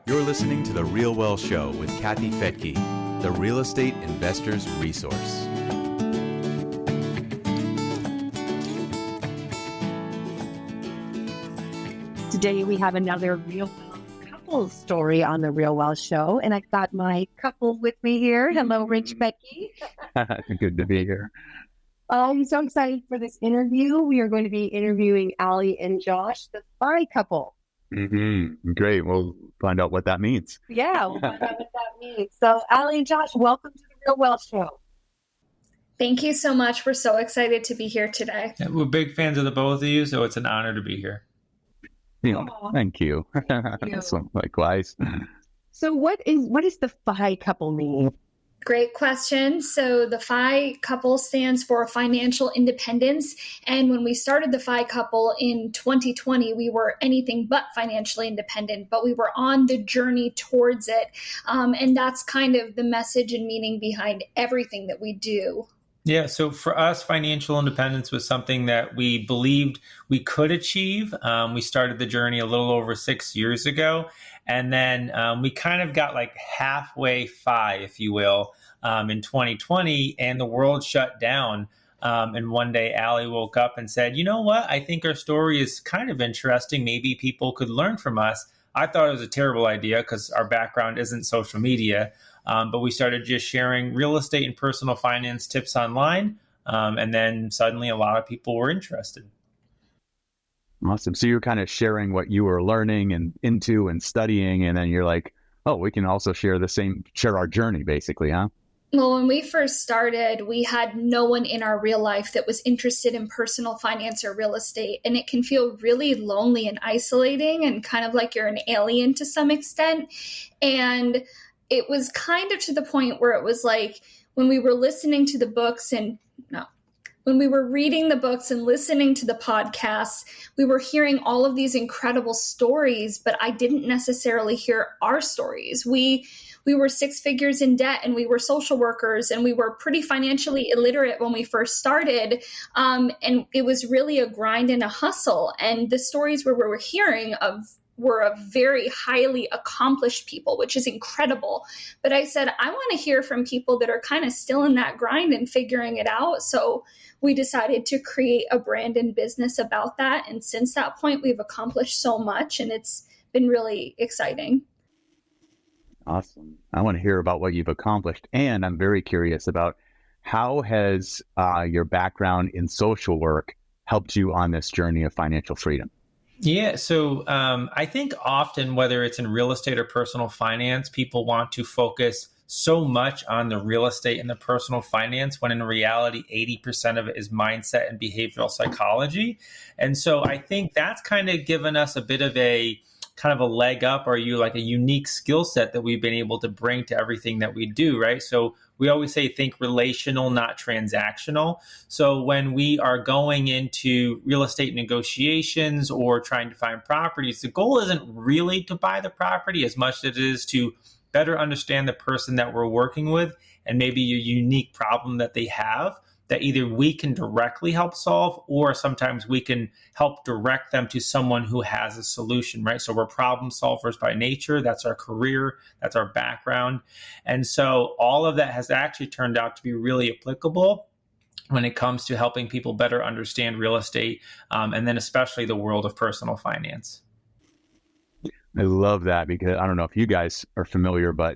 You're listening to The Real Well Show with Kathy Fettke, the real estate investor's resource. Today we have another Real Well couple story on The Real Well Show, and I've got my couple with me here. Hello, Rich Fettke. Good to be here. I'm so excited for this interview. We are going to be interviewing Allie and Josh, the FI couple. Great. We'll find out what that means. Yeah, we'll find out what that means. So, Allie and Josh, welcome to The Real Well Show. Thank you so much. We're so excited to be here today. Yeah, we're big fans of the both of you, so it's an honor to be here. Yeah, thank you. So, likewise. So, what is the FI couple mean? Great question. So the FI couple stands for financial independence. And when we started the FI couple in 2020, we were anything but financially independent, but we were on the journey towards it. And that's kind of the message and meaning behind everything that we do. Yeah, so for us, financial independence was something that we believed we could achieve. We started the journey a little over 6 years ago. And then we kind of got like halfway FI, if you will, in 2020, and the world shut down. And one day, Allie woke up and said, you know what? I think our story is kind of interesting. Maybe people could learn from us. I thought it was a terrible idea because our background isn't social media. But we started just sharing real estate and personal finance tips online. And then suddenly a lot of people were interested. Awesome. So you're kind of sharing what you were learning and into and studying. And then you're like, oh, we can also share our journey, basically, huh? Well, when we first started, we had no one in our real life that was interested in personal finance or real estate. And it can feel really lonely and isolating and kind of like you're an alien to some extent. And it was kind of to the point where it was like when we were listening to the books when we were reading the books and listening to the podcasts, we were hearing all of these incredible stories, but I didn't necessarily hear our stories. We were 6 figures in debt and we were social workers and we were pretty financially illiterate when we first started. And it was really a grind and a hustle. And the stories we were hearing were of very highly accomplished people, which is incredible. But I said, I want to hear from people that are kind of still in that grind and figuring it out. So we decided to create a brand and business about that. And since that point, we've accomplished so much and it's been really exciting. Awesome. I want to hear about what you've accomplished. And I'm very curious about how has your background in social work helped you on this journey of financial freedom? Yeah, so I think often, whether it's in real estate or personal finance, people want to focus so much on the real estate and the personal finance when in reality, 80% of it is mindset and behavioral psychology. And so I think that's kind of given us a bit of a leg up, or a unique skill set that we've been able to bring to everything that we do, right? So we always say think relational, not transactional. So when we are going into real estate negotiations or trying to find properties, the goal isn't really to buy the property as much as it is to better understand the person that we're working with and maybe a unique problem that they have that either we can directly help solve or sometimes we can help direct them to someone who has a solution, right? So we're problem solvers by nature. That's our career. That's our background. And so all of that has actually turned out to be really applicable when it comes to helping people better understand real estate and then especially the world of personal finance. I love that because I don't know if you guys are familiar, but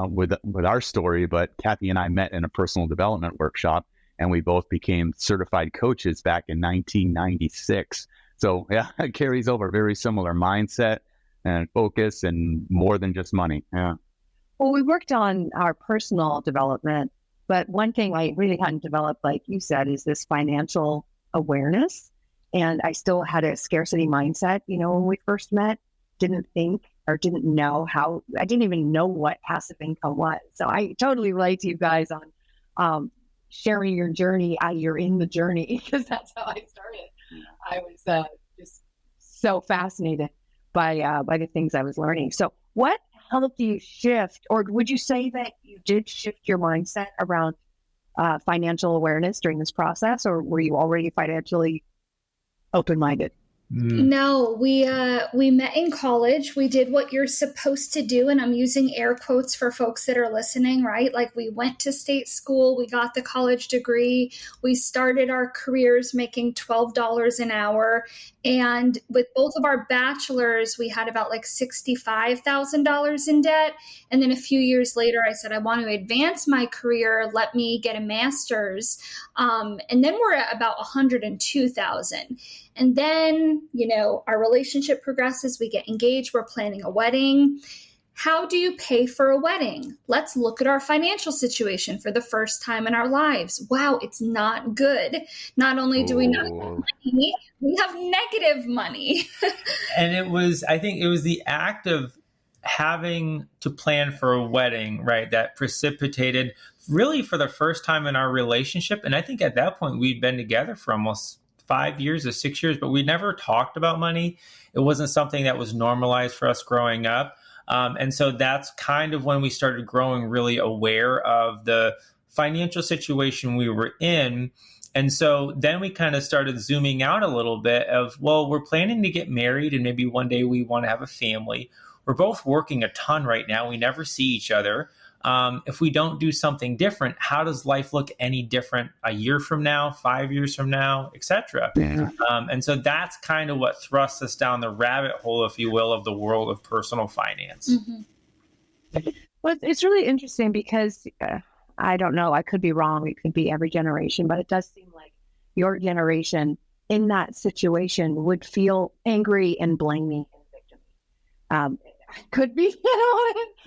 with our story, but Kathy and I met in a personal development workshop. And we both became certified coaches back in 1996. So yeah, it carries over very similar mindset and focus and more than just money. Yeah. Well, we worked on our personal development, but one thing I really hadn't developed, like you said, is this financial awareness. And I still had a scarcity mindset, when we first met, didn't even know what passive income was. So I totally relate to you guys on, sharing your journey. You're in the journey because that's how I started. I was just so fascinated by the things I was learning. So what helped you shift, or would you say that you did shift your mindset around financial awareness during this process, or were you already financially open-minded? No, we met in college. We did what you're supposed to do, and I'm using air quotes for folks that are listening, right? Like we went to state school, we got the college degree, we started our careers making $12 an hour, and with both of our bachelors, we had about like $65,000 in debt. And then a few years later, I said, I want to advance my career. Let me get a master's, and then we're at about 102,000. And then, our relationship progresses. We get engaged. We're planning a wedding. How do you pay for a wedding? Let's look at our financial situation for the first time in our lives. Wow, it's not good. Not only do we not have money, we have negative money. And I think it was the act of having to plan for a wedding, right, that precipitated really for the first time in our relationship. And I think at that point, we'd been together for almost 5 years or 6 years, but we never talked about money. It wasn't something that was normalized for us growing up. And so that's kind of when we started growing really aware of the financial situation we were in. And so then we kind of started zooming out a little bit of, well, we're planning to get married and maybe one day we want to have a family. We're both working a ton right now. We never see each other. If we don't do something different, how does life look any different a year from now, 5 years from now, et cetera? Yeah. And so that's kind of what thrust us down the rabbit hole, if you will, of the world of personal finance. Mm-hmm. Well, it's really interesting because I don't know, I could be wrong. It could be every generation, but it does seem like your generation in that situation would feel angry and blaming and victim. Could be,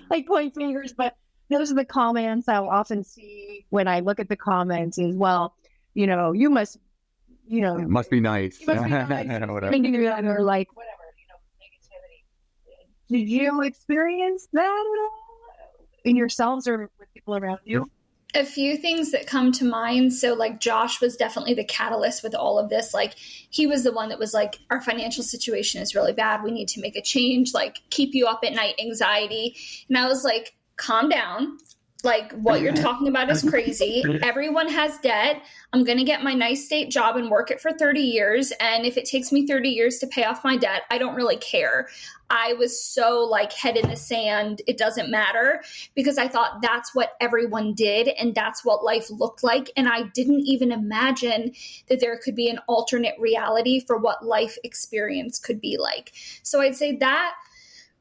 like point fingers, but those are the comments I'll often see when I look at the comments is, well, you must, It must be nice. you must be nice, Whatever. or like whatever, negativity. Did you experience that at all in yourselves or with people around you? A few things that come to mind. So like Josh was definitely the catalyst with all of this. Like he was the one that was like, our financial situation is really bad. We need to make a change, like keep you up at night anxiety. And I was like, calm down. Like what you're talking about is crazy. Everyone has debt. I'm going to get my nice state job and work it for 30 years. And if it takes me 30 years to pay off my debt, I don't really care. I was so like head in the sand. It doesn't matter because I thought that's what everyone did. And that's what life looked like. And I didn't even imagine that there could be an alternate reality for what life experience could be like. So I'd say that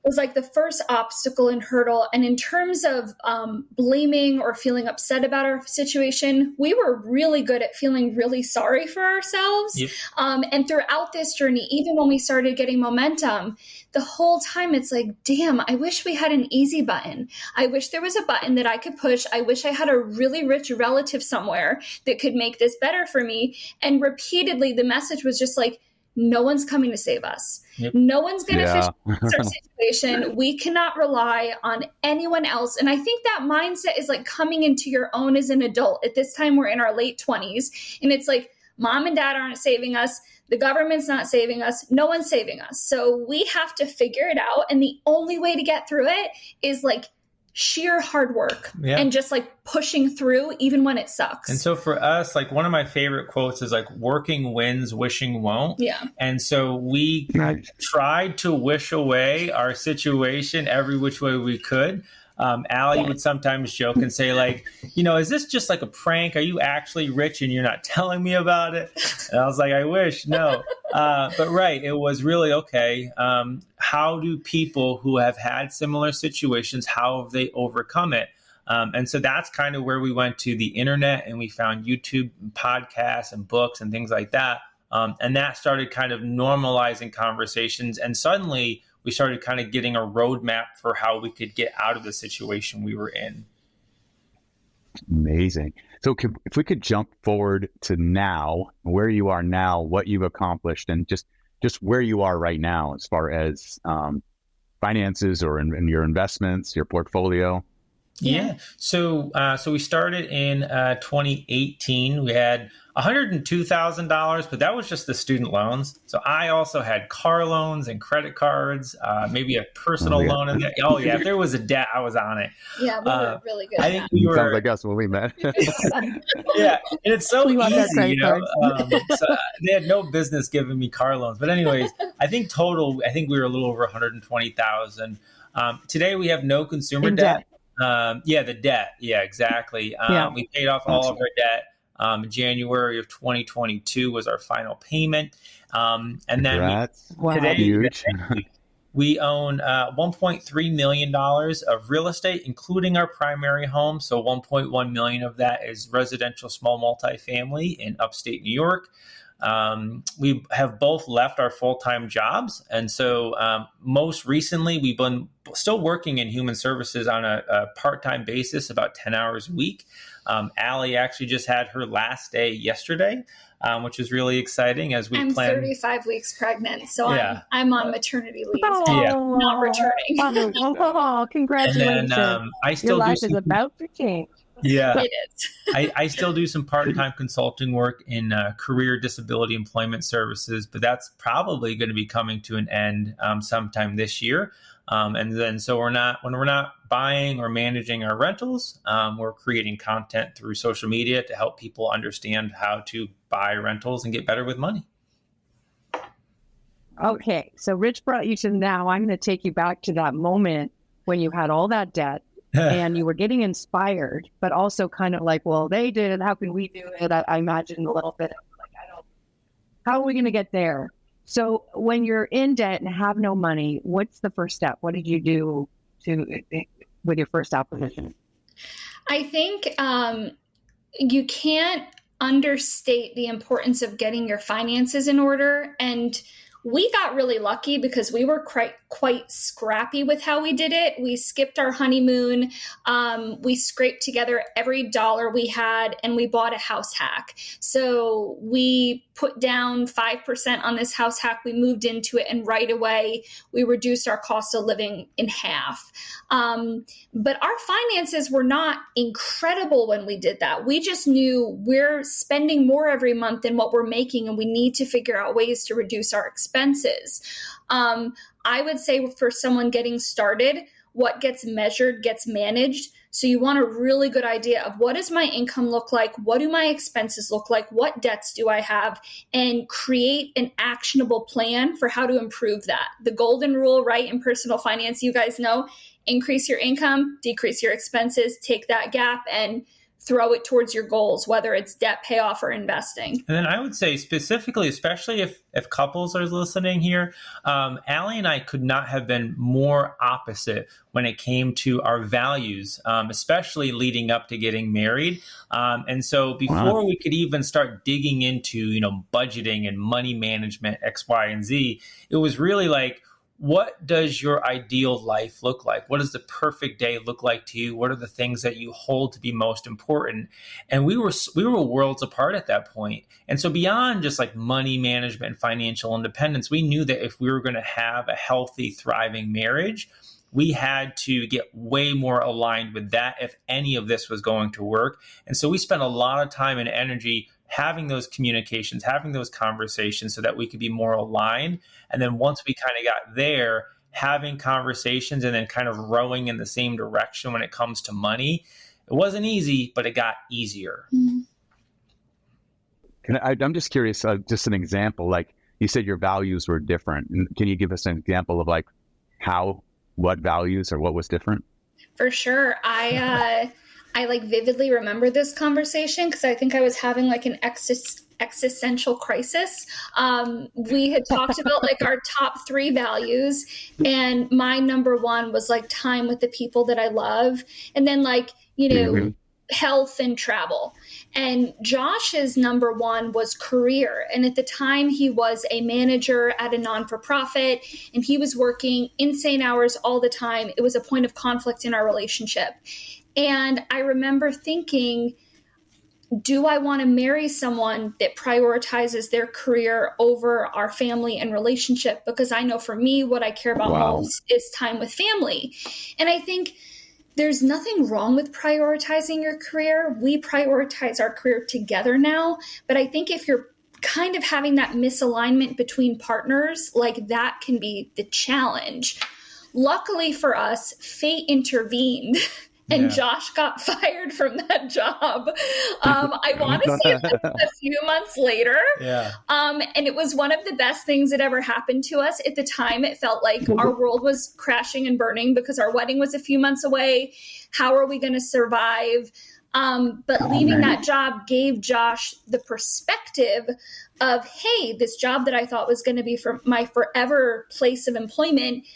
was like the first obstacle and hurdle. And in terms of blaming or feeling upset about our situation, we were really good at feeling really sorry for ourselves. Yep. And throughout this journey, even when we started getting momentum, the whole time it's like, damn, I wish we had an easy button. I wish there was a button that I could push. I wish I had a really rich relative somewhere that could make this better for me. And repeatedly, the message was just like, no one's coming to save us. Yep. No one's going to fix our situation. We cannot rely on anyone else. And I think that mindset is like coming into your own as an adult. At this time, we're in our late 20s. And it's like, mom and dad aren't saving us. The government's not saving us. No one's saving us. So we have to figure it out. And the only way to get through it is like sheer hard work and just like pushing through even when it sucks. And so for us, like one of my favorite quotes is like working wins, wishing won't. Yeah. And so we tried to wish away our situation every which way we could. Allie would sometimes joke and say like, is this just like a prank? Are you actually rich and you're not telling me about it? And I was like, I wish, no. But right, it was really okay. How do people who have had similar situations, how have they overcome it? And so that's kind of where we went to the internet and we found YouTube podcasts and books and things like that. And that started kind of normalizing conversations. And suddenly we started kind of getting a roadmap for how we could get out of the situation we were in. Amazing. So if we could jump forward to now, where you are now, what you've accomplished, and just where you are right now as far as finances or in your investments, your portfolio. Yeah. So we started in 2018. We had $102,000, but that was just the student loans. So I also had car loans and credit cards, maybe a personal loan in there. Oh yeah, if there was a debt, I was on it. Yeah, we were really good I at think that. we were. Sounds like us when we met. Yeah, and it's so We want that easy, credit so they had no business giving me car loans. But anyways, I think we were a little over 120,000. Today we have no consumer In debt. The debt. Yeah, exactly. We paid off all of our debt. January of 2022 was our final payment. And then today Huge. we own $1.3 million of real estate, including our primary home. So 1.1 million of that is residential small multifamily in upstate New York. We have both left our full-time jobs. And so most recently, we've been still working in human services on a part-time basis, about 10 hours a week. Allie actually just had her last day yesterday, which is really exciting as we I'm plan. 35 weeks pregnant, so Yeah. I'm on maternity leave. Yeah. Not returning. Oh, congratulations. And then I Your still life do is about to change. Yeah. It is. I still do some part-time consulting work in career disability employment services, but that's probably going to be coming to an end sometime this year. And then so when we're not buying or managing our rentals, we're creating content through social media to help people understand how to buy rentals and get better with money. Okay, so Rich brought you to now. I'm going to take you back to that moment when you had all that debt and you were getting inspired, but also kind of like, well, they did it. How can we do it? I imagine a little bit of like, how are we going to get there? So when you're in debt and have no money, what's the first step? What did you do with your first acquisition? I think you can't understate the importance of getting your finances in order. And we got really lucky because we were quite scrappy with how we did it. We skipped our honeymoon. We scraped together every dollar we had and we bought a house hack. So we put down 5% on this house hack. We moved into it and right away we reduced our cost of living in half. But our finances were not incredible when we did that. We just knew we're spending more every month than what we're making and we need to figure out ways to reduce our expenses. I would say for someone getting started, what gets measured gets managed. So you want a really good idea of what does my income look like? What do my expenses look like? What debts do I have? And create an actionable plan for how to improve that. The golden rule, right, in personal finance, you guys know, increase your income, decrease your expenses, take that gap and throw it towards your goals, whether it's debt payoff or investing. And then I would say specifically, especially if couples are listening here, Allie and I could not have been more opposite when it came to our values, especially leading up to getting married. And so before we could even start digging into, budgeting and money management, X, Y, and Z, it was really like, what does your ideal life look like? What does the perfect day look like to you? What are the things that you hold to be most important? And we were worlds apart at that point. And so beyond just like money management and financial independence, we knew that if we were going to have a healthy, thriving marriage, we had to get way more aligned with that if any of this was going to work. And so we spent a lot of time and energy having those communications, having those conversations so that we could be more aligned. And then once we kind of got there, having conversations and then kind of rowing in the same direction when it comes to money, it wasn't easy, but it got easier. Mm-hmm. I'm just curious, just an example, like you said your values were different. Can you give us an example of like what values or what was different? For sure. I like vividly remember this conversation because I think I was having like an existential crisis. We had talked about like our top 3 values, and my number 1 was like time with the people that I love, and then like health and travel. And Josh's number 1 was career. And at the time he was a manager at a non-for-profit and he was working insane hours all the time. It was a point of conflict in our relationship. And I remember thinking, do I want to marry someone that prioritizes their career over our family and relationship? Because I know for me, what I care about most is time with family. And I think There's nothing wrong with prioritizing your career. We prioritize our career together now. But I think if you're kind of having that misalignment between partners, like that can be the challenge. Luckily for us, fate intervened and Josh got fired from that job. I want to say it was a few months later. Yeah. And it was one of the best things that ever happened to us. At the time, it felt like our world was crashing and burning because our wedding was a few months away. How are we going to survive? But leaving that job gave Josh the perspective of, hey, this job that I thought was going to be for my forever place of employment,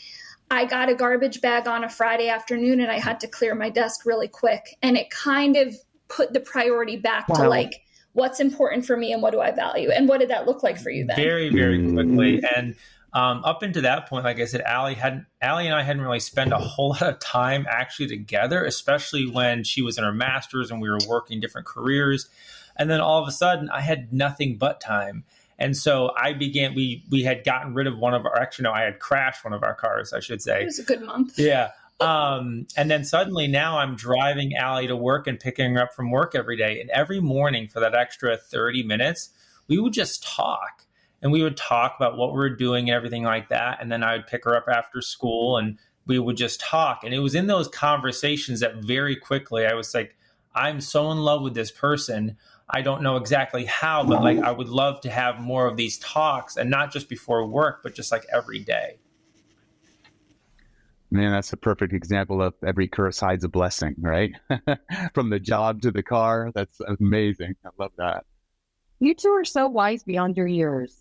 I got a garbage bag on a Friday afternoon and I had to clear my desk really quick. And it kind of put the priority back to like, what's important for me and what do I value? And what did that look like for you then? Very, very quickly. And up until that point, like I said, Allie and I hadn't really spent a whole lot of time actually together, especially when she was in her master's and we were working different careers. And then all of a sudden I had nothing but time. And so we had gotten rid of I had crashed one of our cars, I should say. It was a good month. Yeah. And then suddenly now I'm driving Allie to work and picking her up from work every day. And every morning for that extra 30 minutes, we would just talk. And we would talk about what we were doing and everything like that. And then I would pick her up after school and we would just talk. And it was in those conversations that very quickly I was like, I'm so in love with this person. I don't know exactly how, but like I would love to have more of these talks, and not just before work, but just like every day. Man, that's a perfect example of every curse hides a blessing, right? From the job to the car. That's amazing. I love that. You two are so wise beyond your years.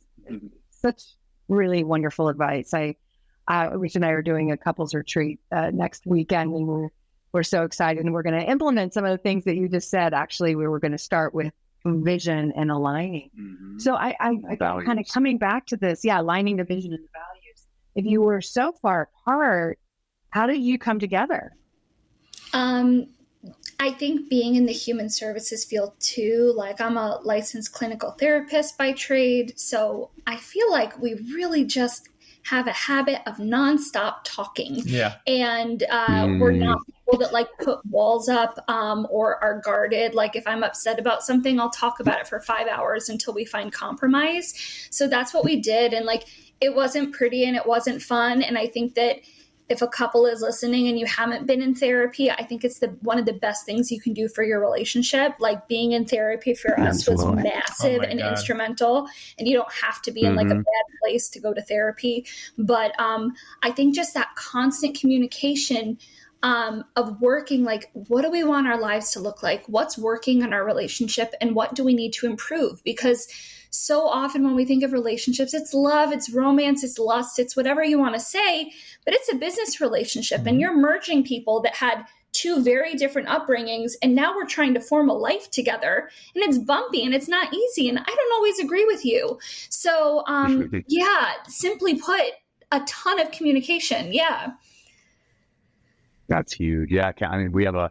Such really wonderful advice. Rich and I are doing a couples retreat next weekend, and we're so excited, and we're going to implement some of the things that you just said. Actually, we were going to start with vision and aligning. Mm-hmm. So I kind of coming back to this, aligning the vision and the values. If you were so far apart, how did you come together? I think being in the human services field too, like I'm a licensed clinical therapist by trade. So I feel like we really just have a habit of nonstop talking. Yeah. And we're not people that like put walls up or are guarded. Like if I'm upset about something, I'll talk about it for 5 hours until we find compromise. So that's what we did. And like, it wasn't pretty and it wasn't fun. And I think that if a couple is listening and you haven't been in therapy, I think it's one of the best things you can do for your relationship. Like being in therapy for us was massive and instrumental. And you don't have to be in like a bad place to go to therapy. But I think just that constant communication of working, like, what do we want our lives to look like? What's working in our relationship and what do we need to improve? Because so often when we think of relationships, it's love, it's romance, it's lust, it's whatever you want to say, but it's a business relationship and you're merging people that had two very different upbringings. And now we're trying to form a life together and it's bumpy and it's not easy. And I don't always agree with you. So simply put, a ton of communication. Yeah. That's huge. Yeah. I mean, we have a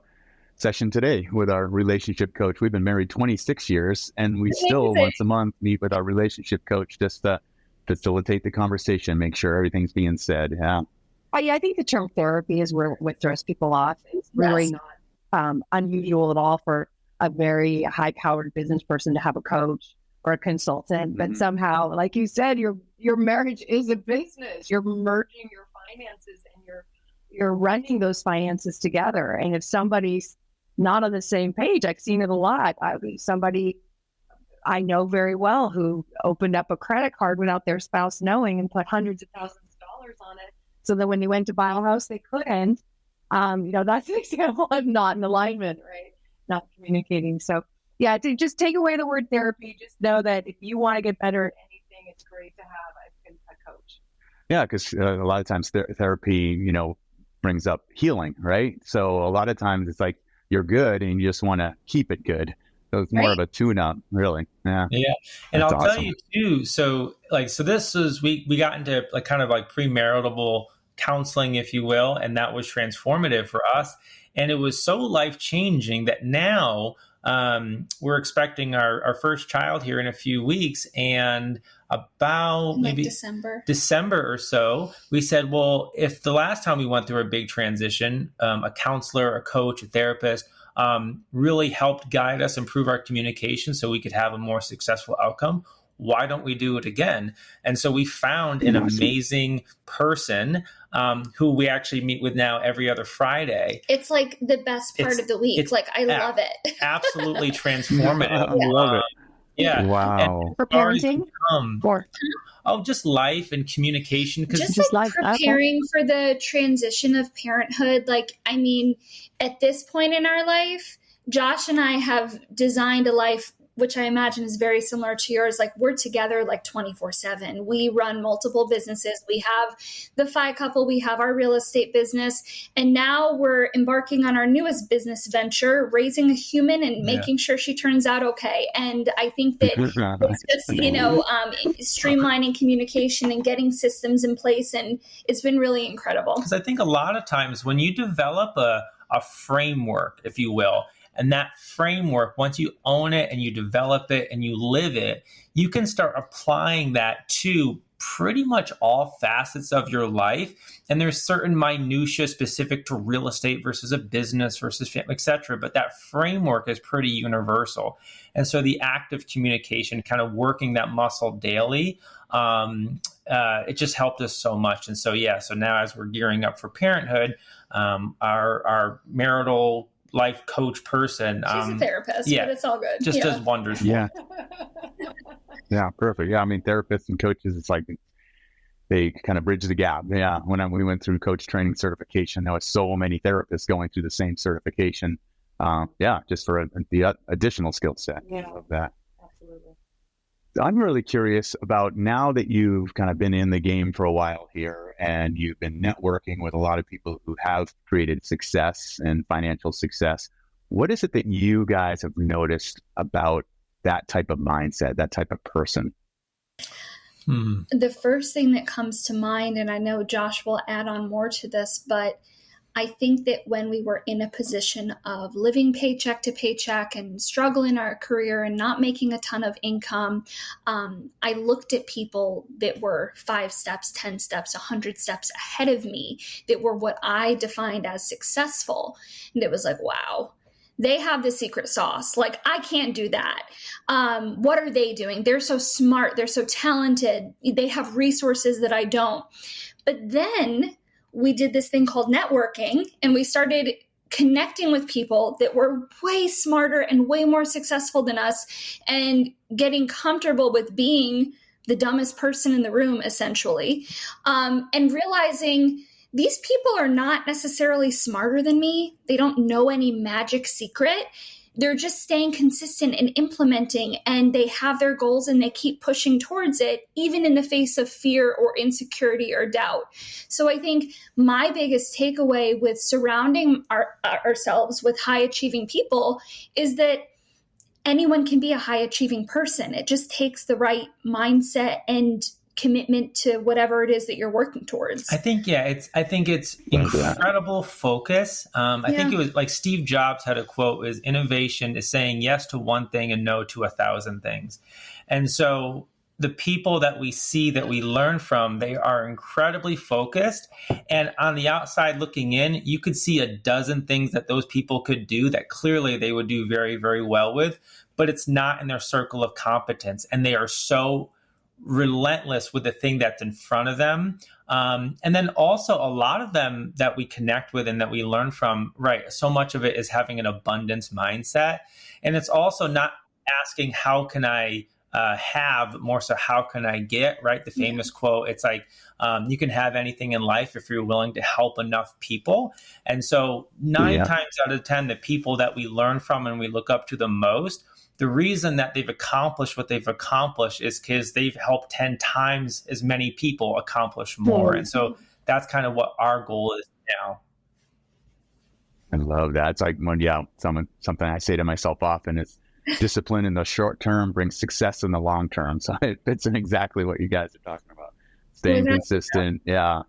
session today with our relationship coach. We've been married 26 years and we still once a month meet with our relationship coach just to facilitate the conversation, make sure everything's being said. Yeah. I think the term therapy is where what throws people off. It's really not unusual at all for a very high-powered business person to have a coach or a consultant. But somehow, like you said, your marriage is a business. You're merging your finances and you're running those finances together. And if somebody's not on the same page, I've seen it a lot. Somebody I know very well who opened up a credit card without their spouse knowing and put hundreds of thousands of dollars on it. So that when they went to buy a house, they couldn't. That's an example of not in alignment, right? Not communicating. So to just take away the word therapy. Just know that if you want to get better at anything, it's great to have a coach. Yeah, because a lot of times therapy, brings up healing, right? So a lot of times it's like you're good and you just want to keep it good. So it's more of a tune-up, really. Yeah. Yeah. And I'll tell you too. So this was, we got into like kind of like premarital counseling, if you will. And that was transformative for us. And it was so life-changing that now we're expecting our first child here in a few weeks, and about In, like, maybe December or so, we said, well, if the last time we went through a big transition, a counselor, a coach, a therapist really helped guide us, improve our communication so we could have a more successful outcome, why don't we do it again? And so we found an amazing person who we actually meet with now every other Friday. It's like the best part of the week. Like, I love it. Absolutely transformative. I love it. Yeah. Wow. For parenting? Just life and communication. Just like preparing for the transition of parenthood. Like, I mean, at this point in our life, Josh and I have designed a life which I imagine is very similar to yours. Like, we're together like 24/7. We run multiple businesses. We have the Phi Couple, we have our real estate business, and now we're embarking on our newest business venture, raising a human and making sure she turns out okay. And I think that it's just, streamlining communication and getting systems in place, and it's been really incredible. Because I think a lot of times when you develop a framework, if you will, and that framework, once you own it and you develop it and you live it, you can start applying that to pretty much all facets of your life. And there's certain minutia specific to real estate versus a business versus family, et cetera. But that framework is pretty universal. And so the act of communication, kind of working that muscle daily, it just helped us so much. And so, so now as we're gearing up for parenthood, our marital life coach person. She's a therapist, but it's all good. Just does wonders. Yeah. Yeah, perfect. Yeah, I mean, therapists and coaches, it's like they kind of bridge the gap. Yeah, when we went through coach training certification, there was so many therapists going through the same certification. Just for the additional skill set of that. Absolutely. I'm really curious about, now that you've kind of been in the game for a while here and you've been networking with a lot of people who have created success and financial success, what is it that you guys have noticed about that type of mindset, that type of person? The first thing that comes to mind, and I know Josh will add on more to this, but I think that when we were in a position of living paycheck to paycheck and struggling in our career and not making a ton of income, I looked at people that were 5 steps, 10 steps, 100 steps ahead of me, that were what I defined as successful. And it was like, wow, they have the secret sauce. Like, I can't do that. What are they doing? They're so smart. They're so talented. They have resources that I don't. But then we did this thing called networking, and we started connecting with people that were way smarter and way more successful than us, and getting comfortable with being the dumbest person in the room, essentially, and realizing these people are not necessarily smarter than me. They don't know any magic secret. They're just staying consistent and implementing, and they have their goals and they keep pushing towards it, even in the face of fear or insecurity or doubt. So I think my biggest takeaway with surrounding ourselves with high achieving people is that anyone can be a high achieving person. It just takes the right mindset and commitment to whatever it is that you're working towards. I think it's incredible focus. I think it was like Steve Jobs had a quote: is innovation is saying yes to one thing and no to 1,000 things. And so the people that we see, that we learn from, they are incredibly focused. And on the outside looking in, you could see a dozen things that those people could do that clearly they would do very, very well with, but it's not in their circle of competence. And they are so relentless with the thing that's in front of them. And then also a lot of them that we connect with and that we learn from, right? So much of it is having an abundance mindset. And it's also not asking, how can I have, more so how can I get, right? The famous quote, it's like, you can have anything in life if you're willing to help enough people. And so 9 times out of 10, the people that we learn from and we look up to the most, the reason that they've accomplished what they've accomplished is because they've helped 10 times as many people accomplish more. And so that's kind of what our goal is now. I love that. It's like, something I say to myself often is, discipline in the short term brings success in the long term. So it fits in exactly what you guys are talking about. Staying consistent. Yeah.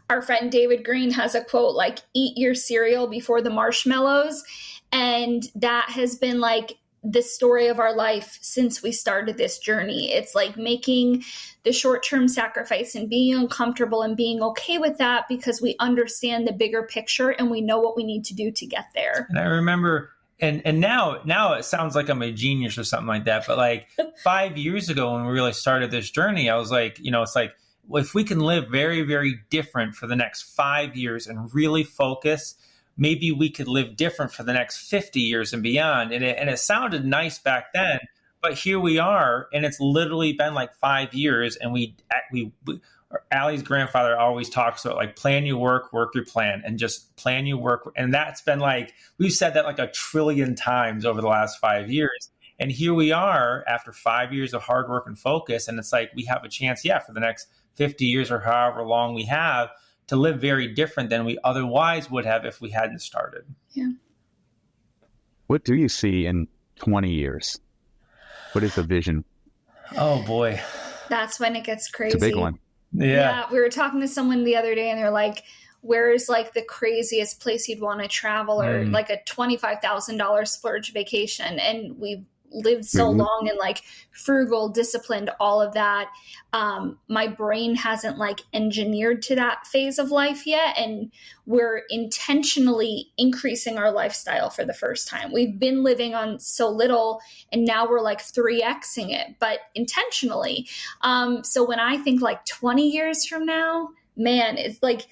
Our friend David Green has a quote like, eat your cereal before the marshmallows. And that has been like the story of our life since we started this journey. It's like making the short-term sacrifice and being uncomfortable and being okay with that because we understand the bigger picture and we know what we need to do to get there. And I remember, and now it sounds like I'm a genius or something like that, but like 5 years ago when we really started this journey, I was like, it's like, if we can live very, very different for the next 5 years and really focus, maybe we could live different for the next 50 years and beyond. And it sounded nice back then, but here we are, and it's literally been like 5 years. And Allie's grandfather always talks about like plan your work your plan, and just plan your work. And that's been like, we've said that like 1 trillion times over the last 5 years. And here we are after 5 years of hard work and focus. And it's like, we have a chance, for the next 50 years or however long we have, to live very different than we otherwise would have if we hadn't started. Yeah. What do you see in 20 years? What is the vision? Oh boy. That's when it gets crazy. It's a big one. Yeah. We were talking to someone the other day and they're like, where's like the craziest place you'd want to travel, or like a $25,000 splurge vacation? And we've lived so long in like frugal, disciplined, all of that. My brain hasn't like engineered to that phase of life yet. And we're intentionally increasing our lifestyle for the first time. We've been living on so little and now we're like 3Xing it, but intentionally. So when I think like 20 years from now, man, it's like,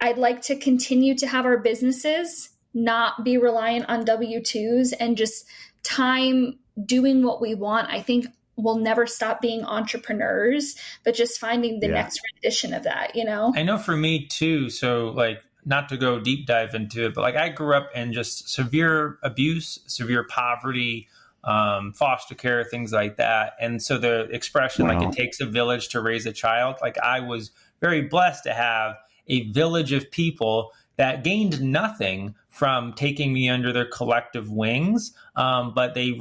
I'd like to continue to have our businesses not be reliant on W-2s and just time doing what we want. I think we'll never stop being entrepreneurs, but just finding the next rendition of that, I know for me too. So like, not to go deep dive into it, but like I grew up in just severe abuse, severe poverty, foster care, things like that. And so the expression, like it takes a village to raise a child. Like I was very blessed to have a village of people that gained nothing from taking me under their collective wings, but they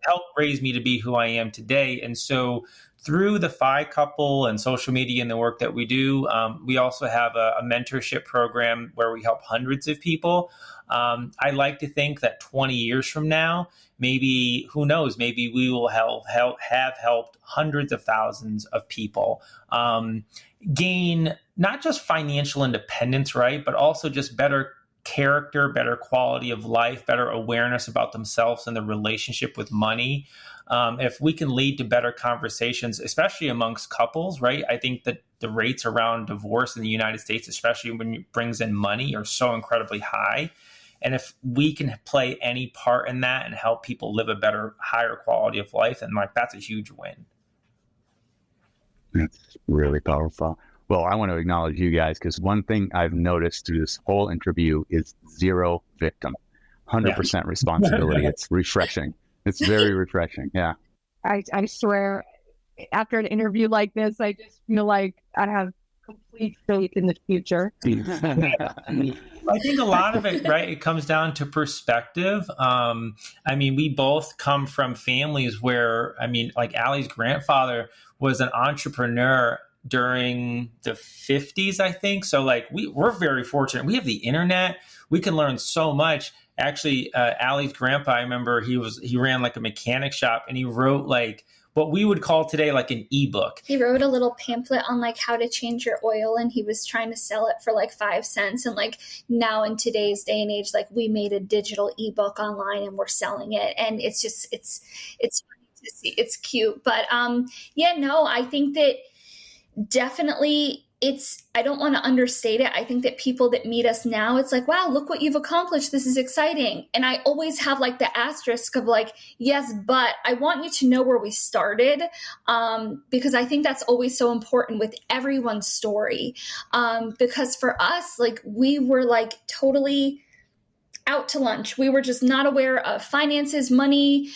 helped raise me to be who I am today. And so through the Phi Couple and social media and the work that we do, we also have a mentorship program where we help hundreds of people. I like to think that 20 years from now, maybe, who knows, maybe we will have helped hundreds of thousands of people gain not just financial independence, right, but also just better character, better quality of life, better awareness about themselves and the relationship with money. If we can lead to better conversations, especially amongst couples, right? I think that the rates around divorce in the United States, especially when it brings in money, are so incredibly high. And if we can play any part in that and help people live a better, higher quality of life, then like that's a huge win. That's really powerful. Well, I want to acknowledge you guys because one thing I've noticed through this whole interview is zero victim, 100% responsibility. It's refreshing. It's very refreshing. Yeah. I swear, after an interview like this, I just feel like I have complete faith in the future. I think a lot of it, right, it comes down to perspective. I mean, we both come from families where, I mean, like Allie's grandfather was an entrepreneur during the 50s, I think. So like we're very fortunate. We have the internet. We can learn so much. Actually, Allie's grandpa, I remember he ran like a mechanic shop and he wrote like what we would call today like an ebook. He wrote a little pamphlet on like how to change your oil, and he was trying to sell it for like 5 cents. And like now in today's day and age, like we made a digital ebook online and we're selling it. And it's just it's funny to see. It's cute. But I think that definitely I don't want to understate it. I think that people that meet us now, it's like, wow, look what you've accomplished. This is exciting. And I always have like the asterisk of like, yes, but I want you to know where we started, because I think that's always so important with everyone's story. Because for us, like we were like totally out to lunch. We were just not aware of finances, money,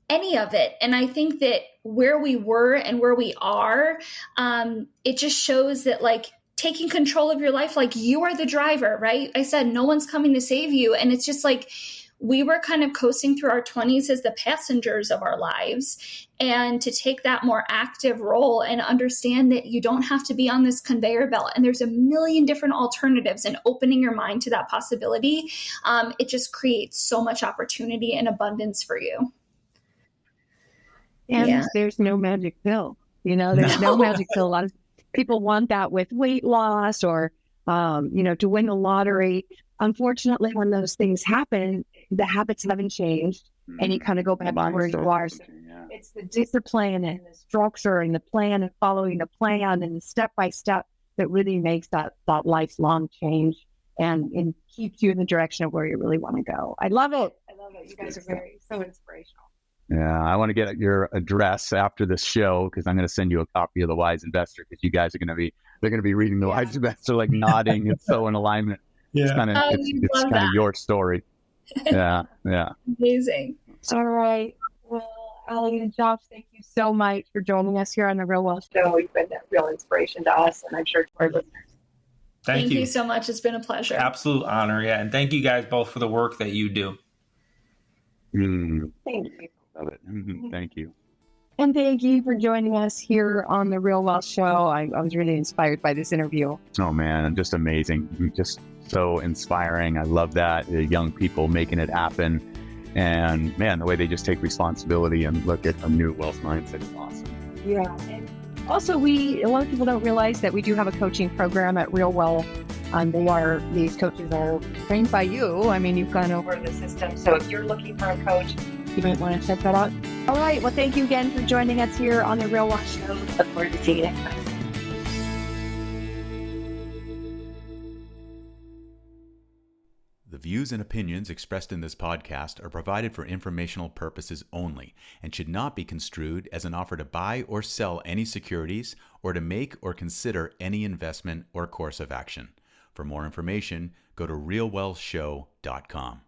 any of it. And I think that where we were and where we are, it just shows that like taking control of your life, like you are the driver, right? I said, no one's coming to save you. And it's just like, we were kind of coasting through our 20s as the passengers of our lives. And to take that more active role and understand that you don't have to be on this conveyor belt and there's a million different alternatives, and opening your mind to that possibility, it just creates so much opportunity and abundance for you. And there's no magic pill. There's no magic pill. A lot of people want that with weight loss or, to win the lottery. Unfortunately, when those things happen, the habits haven't changed and you kind of go back to where you are. So it's the discipline and the structure and the plan and following the plan and the step-by-step that really makes that lifelong change and keeps you in the direction of where you really want to go. I love it. You guys are so inspirational. Yeah, I want to get your address after this show because I'm going to send you a copy of The Wise Investor because you guys are going to be reading The Wise Investor, like nodding. It's so in alignment. Yeah. It's kind of your story. Yeah. Amazing. All right. Well, Allie and Josh, thank you so much for joining us here on the Real Wealth Show. You've been a real inspiration to us, and I'm sure to our listeners. Thank you so much. It's been a pleasure. Absolute honor. Yeah. And thank you guys both for the work that you do. Thank you. Love it. Thank you. And thank you for joining us here on the Real Wealth Show. I was really inspired by this interview. Oh, man, just amazing. Just so inspiring. I love that. The young people making it happen. And, man, the way they just take responsibility and look at a new wealth mindset is awesome. Yeah. And also, a lot of people don't realize that we do have a coaching program at Real Wealth. These coaches are trained by you. I mean, you've gone over the system. So if you're looking for a coach, you might want to check that out. All right. Well, thank you again for joining us here on the Real Wealth Show. Look forward to seeing you next time. The views and opinions expressed in this podcast are provided for informational purposes only and should not be construed as an offer to buy or sell any securities or to make or consider any investment or course of action. For more information, go to realwealthshow.com.